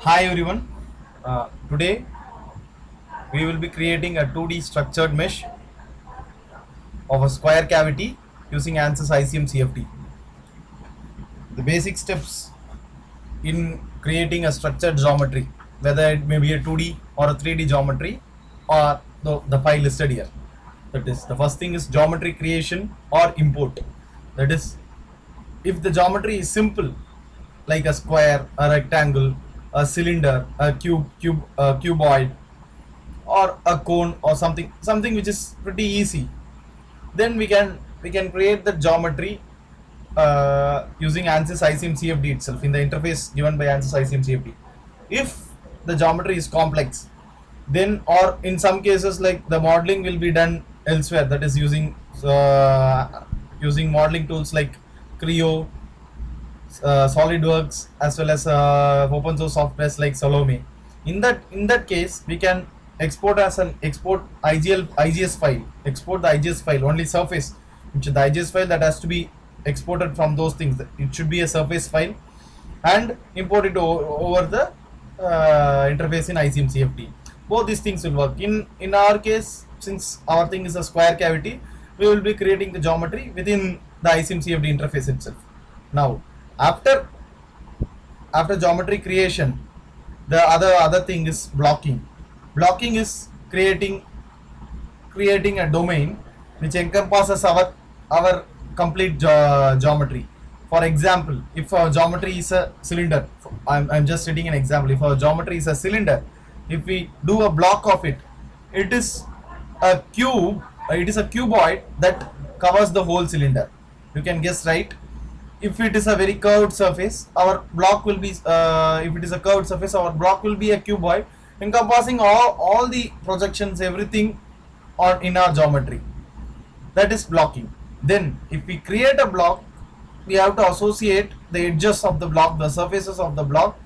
Hi everyone. Today we will be creating a 2D structured mesh of a square cavity using ANSYS ICM CFD. The basic steps in creating a structured geometry, whether it may be a 2D or a 3D geometry or the file listed here. That is, the first thing is geometry creation or import. That is, if the geometry is simple, like a square, a rectangle, a cylinder, a cuboid, or a cone or something which is pretty easy, then we can create the geometry using ANSYS ICM CFD itself in the interface given by ANSYS ICM CFD. If the geometry is complex, then or in some cases like the modeling will be done elsewhere, that is using modeling tools like Creo, SolidWorks, as well as open source softwares like Salome. In that case, we can export as an export IGS file. Export the IGS file only surface, which is the IGS file that has to be exported from those things. It should be a surface file, and import it over the interface in ICM CFD. Both these things will work. In our case, since our thing is a square cavity, we will be creating the geometry within the ICM CFD interface itself. Now, after after geometry creation, the other thing is blocking. Blocking is creating a domain which encompasses our complete geometry. For example, if our geometry is a cylinder, I'm just stating an example. If our geometry is a cylinder, if we do a block of it, it is a cube. It is a cuboid that covers the whole cylinder. You can guess, right? If it is a very curved surface, our block will be if it is a curved surface, our block will be a cuboid encompassing all the projections, everything on in our geometry. That is blocking. Then if we create a block, we have to associate the edges of the block, the surfaces of the block,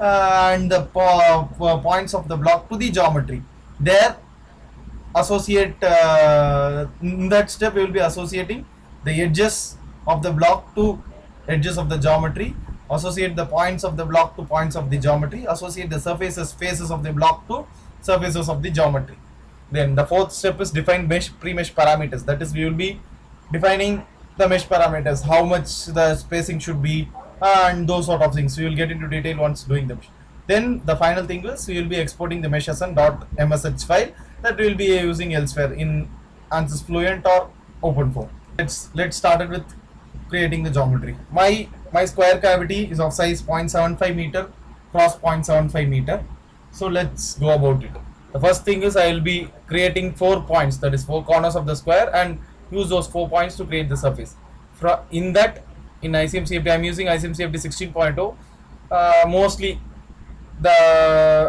and the points of the block to the geometry. There, associate in that step we will be associating the edges of the block to edges of the geometry, associate the points of the block to points of the geometry, associate the faces of the block to surfaces of the geometry. Then the fourth step is define pre-mesh parameters. That is, we will be defining the mesh parameters, how much the spacing should be, and those sort of things. We will get into detail once doing the mesh. Then the final thing is we will be exporting the mesh as an .msh file that we will be using elsewhere in ANSYS Fluent or OpenFOAM. Let's start it with creating the geometry. My square cavity is of size 0.75 meter cross 0.75 meter. So let's go about it. The first thing is I will be creating 4 points, that is 4 corners of the square, and use those 4 points to create the surface. In ICM CFD, I am using ICM CFD 16.0. Mostly the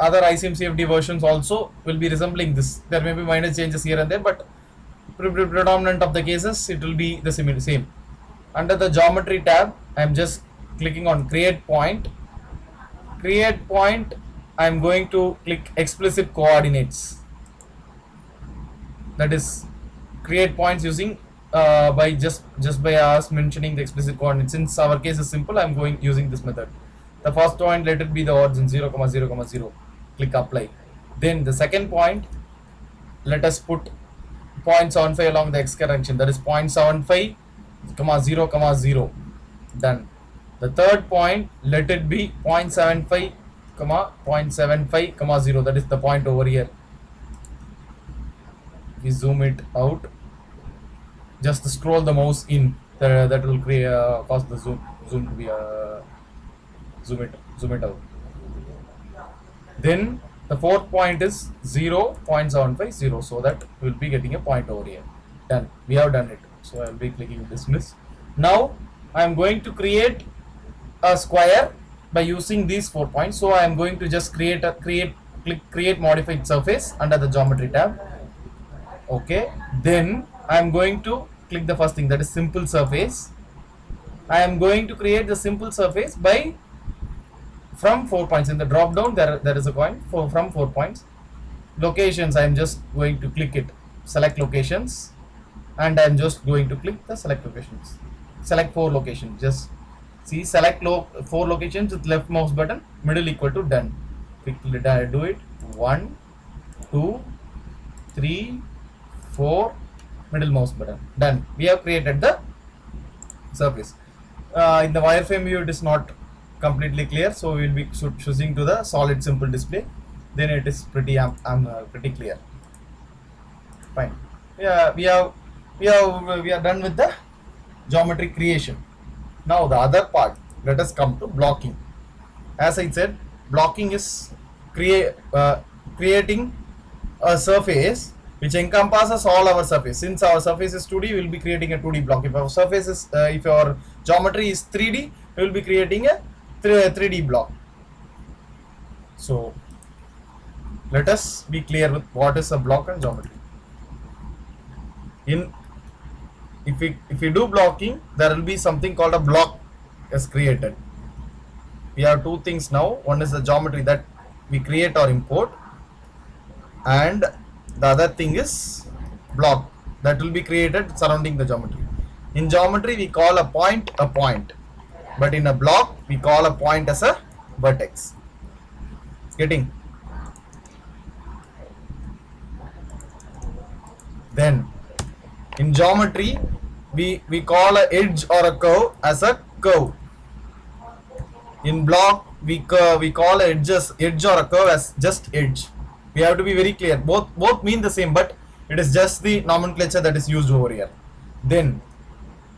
other ICM CFD versions also will be resembling this. There may be minor changes here and there, but predominant of the cases it will be the same. Under the geometry tab, I am just clicking on create point. Create point, I am going to click explicit coordinates. That is, create points using by just by us mentioning the explicit coordinates. Since our case is simple, I am going using this method. The first point, let it be the origin 0, 0, 0. Click apply. Then the second point, let us put 0.75 along the x direction. That is 0.75, 0, 0. Done. The third point, let it be 0.75, 0.75, 0. That is the point over here. We zoom it out. Just scroll the mouse in. That will cause the zoom to be zoom it out. Then the fourth point is 0, 0.75, 0. So that we will be getting a point over here. Done. We have done it. So I will be clicking dismiss. Now I am going to create a square by using these 4 points. So I am going to just click create modified surface under the geometry tab. Okay. Then I am going to click the first thing, that is simple surface. I am going to create the simple surface by from 4 points. In the drop down there is a point from 4 points. Locations, I am just going to click it, select locations, and I am just going to click the select locations. Select 4 locations. Just See, select four locations with left mouse button, middle equal to done. Quickly do it. 1, 2, 3, 4, middle mouse button. Done. We have created the surface. In the wireframe view, it is not completely clear, so we will be choosing to the solid simple display. Then it is pretty clear. Fine. Yeah, we are done with the geometry creation. Now the other part, let us come to blocking. As I said, blocking is creating a surface which encompasses all our surface. Since our surface is 2D, we will be creating a 2D block. If our surface is, if our geometry is 3D, we will be creating a 3D block. So let us be clear with what is a block and geometry. If we do blocking, there will be something called a block is created. We have two things now. One is the geometry that we create or import, and the other thing is block that will be created surrounding the geometry. In geometry, we call a point, but in a block, we call a point as a vertex. Getting? Then in geometry, we call a edge or a curve as a curve. In block, we call a edge or a curve as just edge. We have to be very clear. Both mean the same, but it is just the nomenclature that is used over here. Then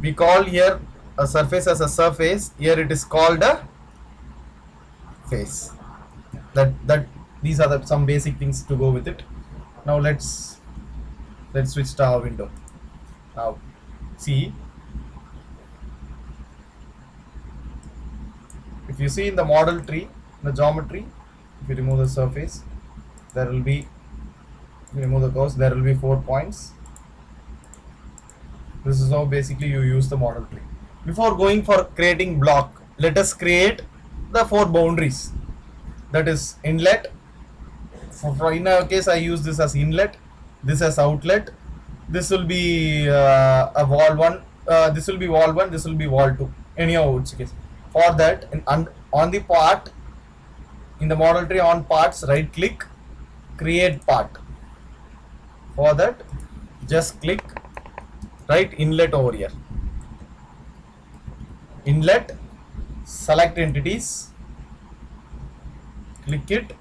we call here a surface as a surface. Here it is called a face. That these are some basic things to go with it. Now let's switch to our window. Now see, if you see in the model tree, the geometry, if you remove the surface, there will be, remove the curves, there will be 4 points. This is how basically you use the model tree. Before going for creating block, let us create the 4 boundaries. That is inlet. In our case, I use this as inlet, this as outlet. This will be a wall 1. This will be wall 1. This will be wall 2. Anyhow, it's case. For that, on the part, in the model tree, on parts, right click, create part. For that, just click, write inlet over here. Inlet, select entities, click it,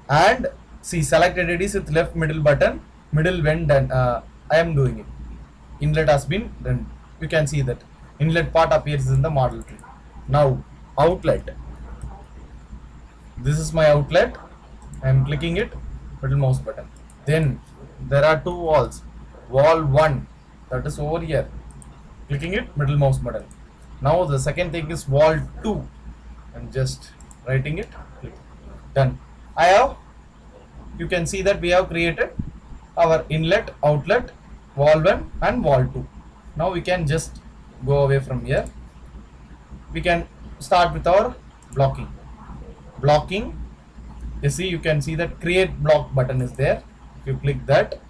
and see, select entities with left middle button, middle when done. I am doing it. Inlet has been done. You can see that inlet part appears in the model tree. Now outlet. This is my outlet. I am clicking it, middle mouse button. Then there are 2 walls. Wall 1, that is over here. Clicking it, middle mouse button. Now the second thing is wall 2. I'm just writing it. Click. Done. You can see that we have created our inlet, outlet, wall 1 and wall 2. Now we can just go away from here. We can start with our blocking. Blocking, you can see that create block button is there. If you click that,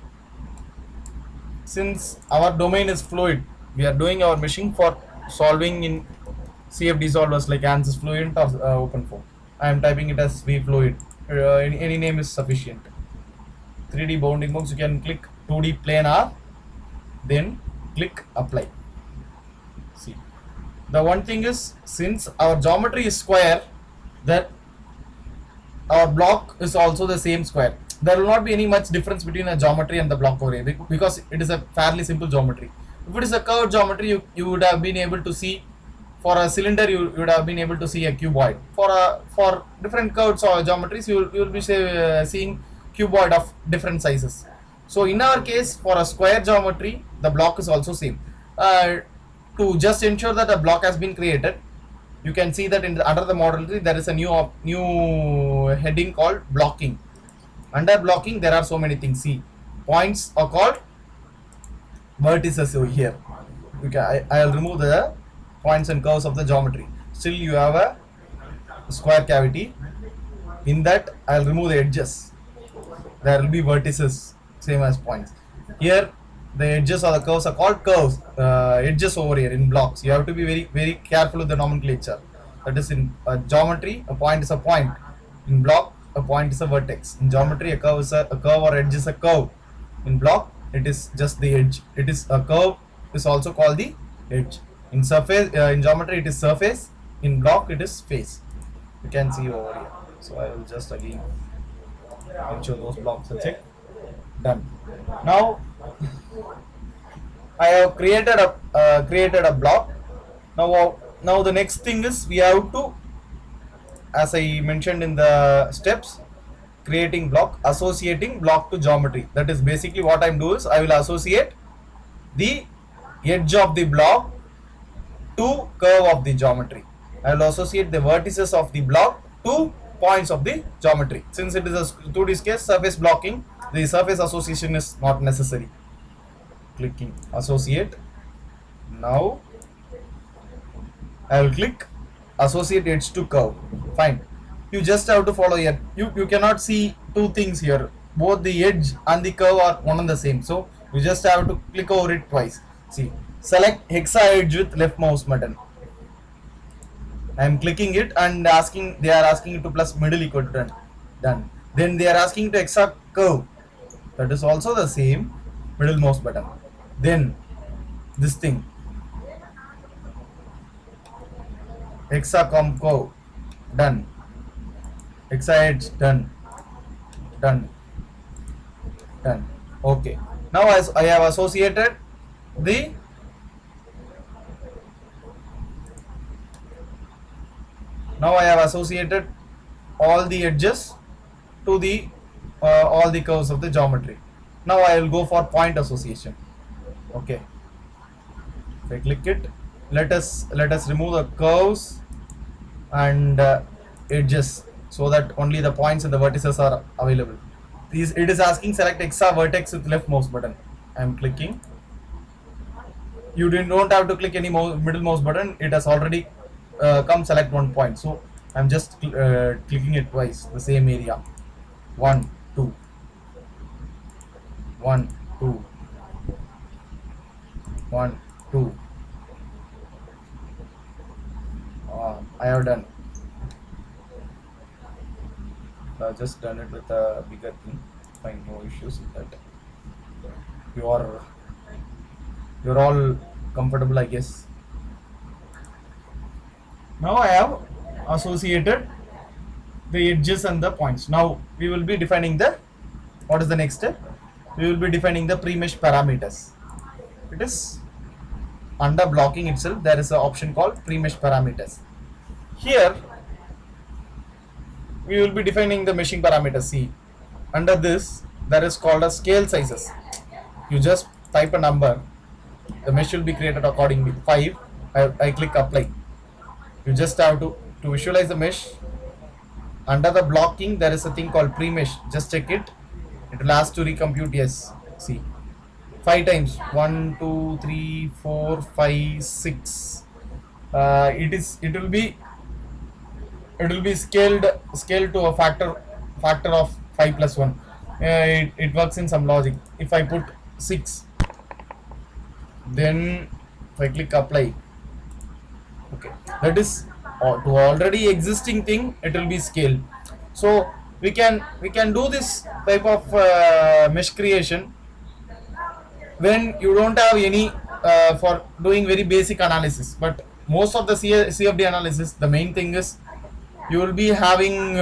since our domain is fluid, we are doing our meshing for solving in CFD solvers like ANSYS Fluent or OpenFOAM. I am typing it as vFluid. Any name is sufficient. 3D bounding box, you can click 2D planar, then click apply. See, the one thing is, since our geometry is square, that our block is also the same square. There will not be any much difference between a geometry and the block over here, because it is a fairly simple geometry. If it is a curved geometry, you would have been able to see, for a cylinder you would have been able to see a cuboid. For different curves or geometries, you will be seeing cuboid of different sizes. So in our case, for a square geometry, the block is also same. To just ensure that a block has been created, you can see that under the model tree there is a new heading called blocking. Under blocking there are so many things. See, points are called vertices over here. Okay, I'll remove the points and curves of the geometry. Still you have a square cavity. In that I'll remove the edges. There will be vertices, same as points. Here the edges or the curves are called curves, edges over here in blocks. You have to be very careful with the nomenclature. That is, in geometry, a point is a point. In block, a point is a vertex. In geometry, a curve is a curve, or edge is a curve. In block, it is just the edge. It is a curve is also called the edge. In surface, in geometry, it is surface. In block, it is face. You can see over here. So I will just again show those blocks and check. Done. Now I have created a block. Now the next thing is, we have to, as I mentioned in the steps, creating block, associating block to geometry. That is basically what I'm doing is, I will associate the edge of the block to curve of the geometry. I will associate the vertices of the block to points of the geometry. Since it is a 2D case, surface blocking, the surface association is not necessary. Clicking associate. Now I will click associate edge to curve. Fine. You just have to follow here. You cannot see two things here. Both the edge and the curve are one and the same. So you just have to click over it twice. See, select hexa edge with left mouse button. I am clicking it and they are asking it to plus middle equal to done. Done. Then they are asking to hexa curve. That is also the same, middle mouse button. Then this thing, hexacom curve, done. Hexa edge, done. Done. Done. Okay. Now as I have associated the all the edges to the all the curves of the geometry. Now I will go for point association. Okay. If I click it, let us remove the curves and edges, so that only the points and the vertices are available. It is asking select hexa vertex with left mouse button. I am clicking. You don't have to click any middle mouse button. It has already come select one point. So I am just clicking it twice, the same area. 1, 2. 1, 2. 1, 2. I have done. I've just done it with a bigger thing. Fine, no issues with that. You're all comfortable, I guess. Now I have associated the edges and the points. Now we will be defining what is the next step? We will be defining the pre-mesh parameters. It is under blocking itself, there is an option called pre-mesh parameters. Here we will be defining the meshing parameters. See, under this there is called as scale sizes. You just type a number, the mesh will be created accordingly. 5. I click apply. You just have to visualize the mesh. Under the blocking there is a thing called pre-mesh. Just check it. It will ask to recompute. Yes. See, 5 times 1, 2, 3, 4, 5, 6. It will be scaled to a factor of 5 plus 1. It works in some logic. If I put 6, then if I click apply, okay, that is to already existing thing, it will be scaled. So we can do this type of mesh creation when you don't have any for doing very basic analysis. But most of the CFD analysis, the main thing is you will be having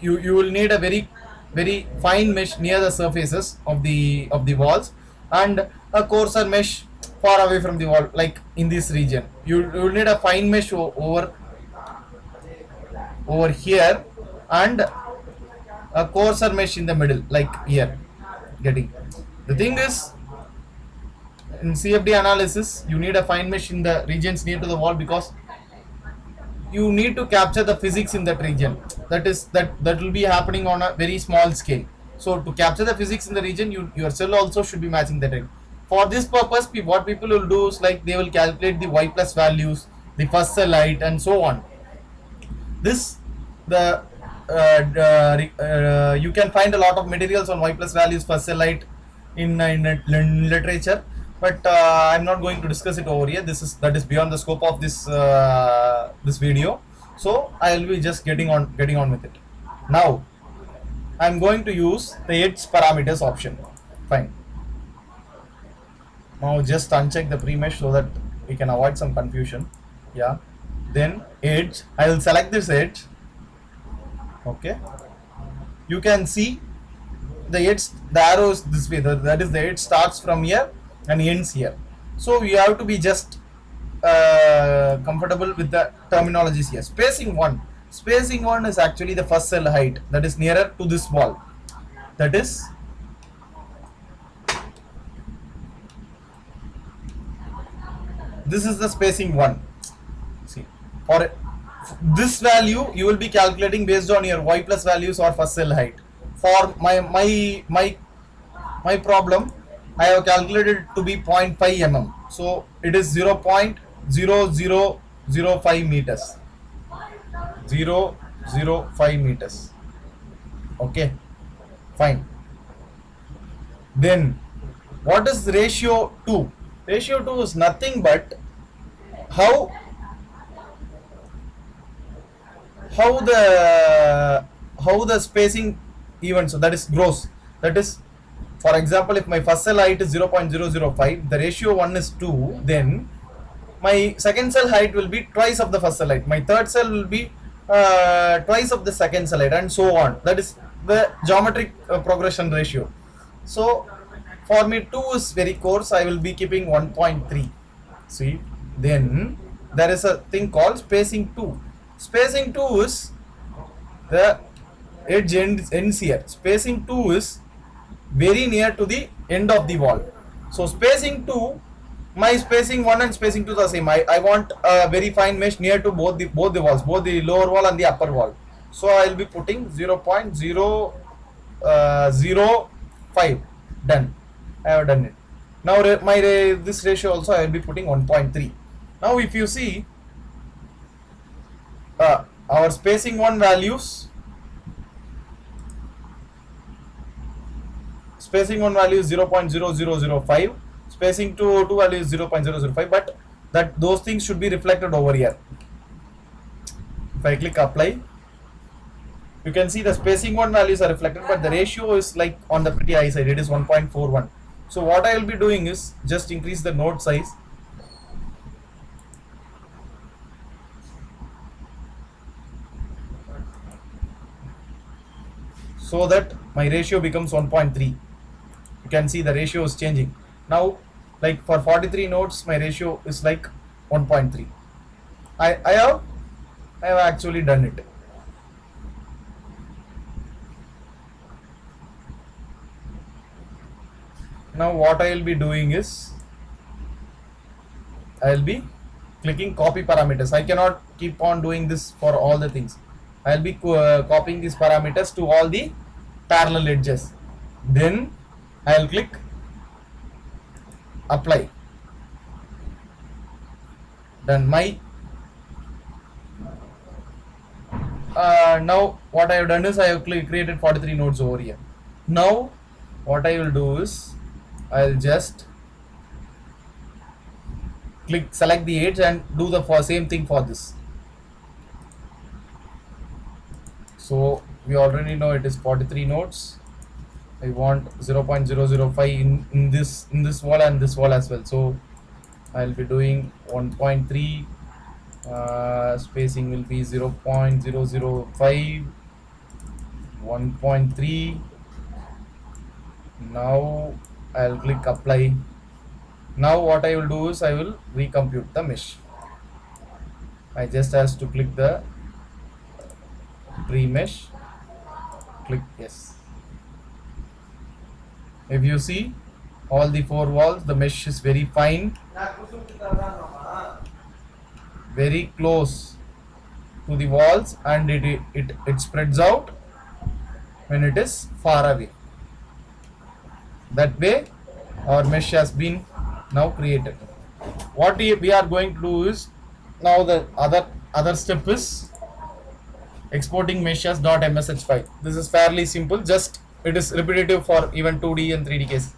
you will need a very fine mesh near the surfaces of the walls, and a coarser mesh far away from the wall, like in this region. You will need a fine mesh over here, and a coarser mesh in the middle, like here. Getting the thing is, in CFD analysis you need a fine mesh in the regions near to the wall, because you need to capture the physics in that region. That will be happening on a very small scale. So to capture the physics in the region, your cell also should be matching that. For this purpose, what people will do is, like, they will calculate the y plus values, the first cell height, and so on. This you can find a lot of materials on y plus values, first cell height, in literature, but I'm not going to discuss it over here. That is beyond the scope of this video. So I will be just getting on with it. Now I'm going to use the edge parameters option. Fine. Now just uncheck the pre-mesh so that we can avoid some confusion. Yeah. Then edge. I will select this edge. Okay. You can see the arrow is this way. That is, the edge starts from here and ends here. So you have to be just comfortable with the terminologies here. Spacing 1. Spacing 1 is actually the first cell height that is nearer to this wall. That is this is the spacing 1. See, for this value you will be calculating based on your y plus values or first cell height. For my problem, I have calculated to be 0.5 mm. So it is 0.0005 meters. 0.005 meters. Okay, fine. Then what is ratio 2? Ratio 2 is nothing but how the spacing even, so that is gross. That is, for example, if my first cell height is 0.005, the ratio 1 is 2, then my second cell height will be twice of the first cell height, my third cell will be twice of the second cell height, and so on. That is the geometric progression ratio. So for me 2 is very coarse, I will be keeping 1.3. See, then there is a thing called spacing 2. Spacing 2 is the edge ends here. Spacing 2 is very near to the end of the wall. So spacing 2, my spacing 1 and spacing 2 are the same. I want a very fine mesh near to both the walls, both the lower wall and the upper wall. So I will be putting 0.005. Done. I have done it. Now this ratio also I will be putting 1.3. Now if you see our spacing 1 values, spacing 1 value is 0.0005, spacing 2 value is 0.005, but those things should be reflected over here. If I click apply, you can see the spacing 1 values are reflected, but the ratio is like on the pretty high side. It is 1.41. So what I will be doing is just increase the node size. So that my ratio becomes 1.3. You can see the ratio is changing. Now, like for 43 nodes, my ratio is like 1.3. I have actually done it. Now what I will be doing is I will be clicking copy parameters. I cannot keep on doing this for all the things. I will be copying these parameters to all the parallel edges. Then I will click apply. Then my now what I have done is I have created 43 nodes over here. Now what I will do is I will just select the edge and do the same thing for this. So we already know it is 43 nodes. I want 0.005 in this wall and this wall as well. So I will be doing 1.3. Spacing will be 0.005, 1.3. Now I'll click apply. Now what I will do is I will recompute the mesh. I just has to click the pre-mesh, click yes. If you see all the 4 walls, the mesh is very fine, very close to the walls, and it spreads out when it is far away. That way our mesh has been now created. What we are going to do is, now the other step is exporting mesh as .msh file. This is fairly simple, just it is repetitive for even 2D and 3D cases.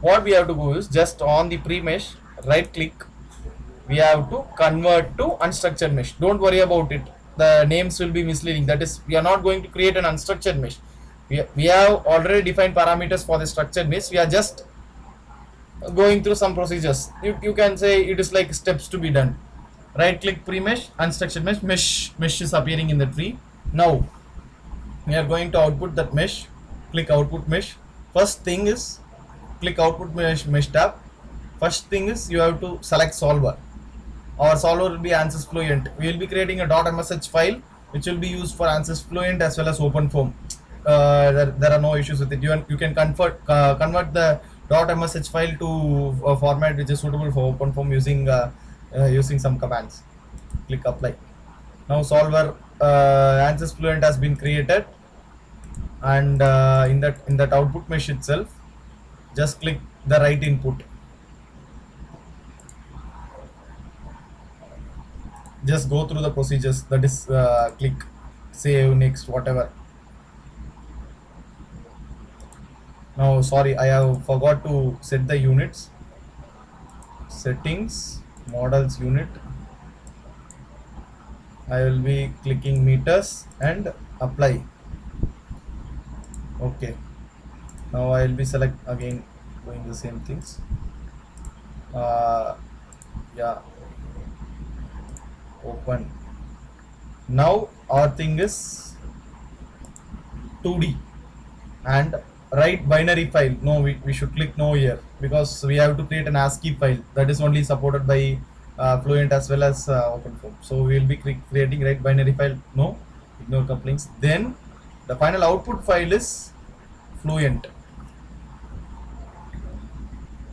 what we have to do is just on the pre-mesh, right click, we have to convert to unstructured mesh. Don't worry about it, the names will be misleading. That is, we are not going to create an unstructured mesh. We have already defined parameters for the structured mesh. We are just going through some procedures. You can say it is like steps to be done. Right click, pre-mesh, unstructured mesh is appearing in the tree. Now we are going to output that mesh. Click output mesh. First thing is click output mesh tab. First thing is you have to select solver. Our solver will be Ansys Fluent. We will be creating a .msh file which will be used for Ansys Fluent as well as OpenFOAM. There are no issues with it. You can convert the .msh file to a format which is suitable for OpenFOAM using some commands. Click apply. Now solver Ansys Fluent has been created, and in that output mesh itself, just click the right input. Just go through the procedures, that is click save, next, whatever. Now sorry, I have forgot to set the units. Settings, models unit, I will be clicking meters and apply. Okay, now I will be select again, doing the same things. Yeah, open. Now our thing is 2D and write binary file. No, we should click no here, because we have to create an ASCII file that is only supported by Fluent as well as OpenFOAM. So we will be creating write binary file. No, ignore couplings. Then the final output file is Fluent.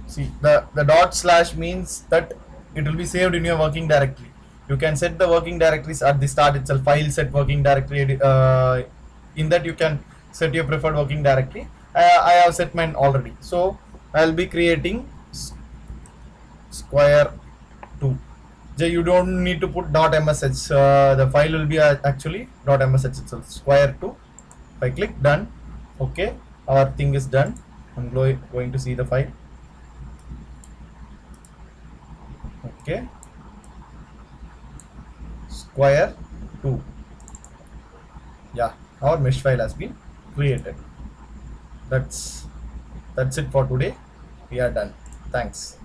See, the dot slash means that it will be saved in your working directory. You can set the working directories at the start itself. File set working directory. In that you can set your preferred working directory. I have set mine already. So I will be creating square 2. You don't need to put .msh. The file will be actually .msh itself. Square 2. If I click done, okay, our thing is done. I'm going to see the file. Okay, square 2. Yeah, our mesh file has been created. That's it for today. We are done. Thanks.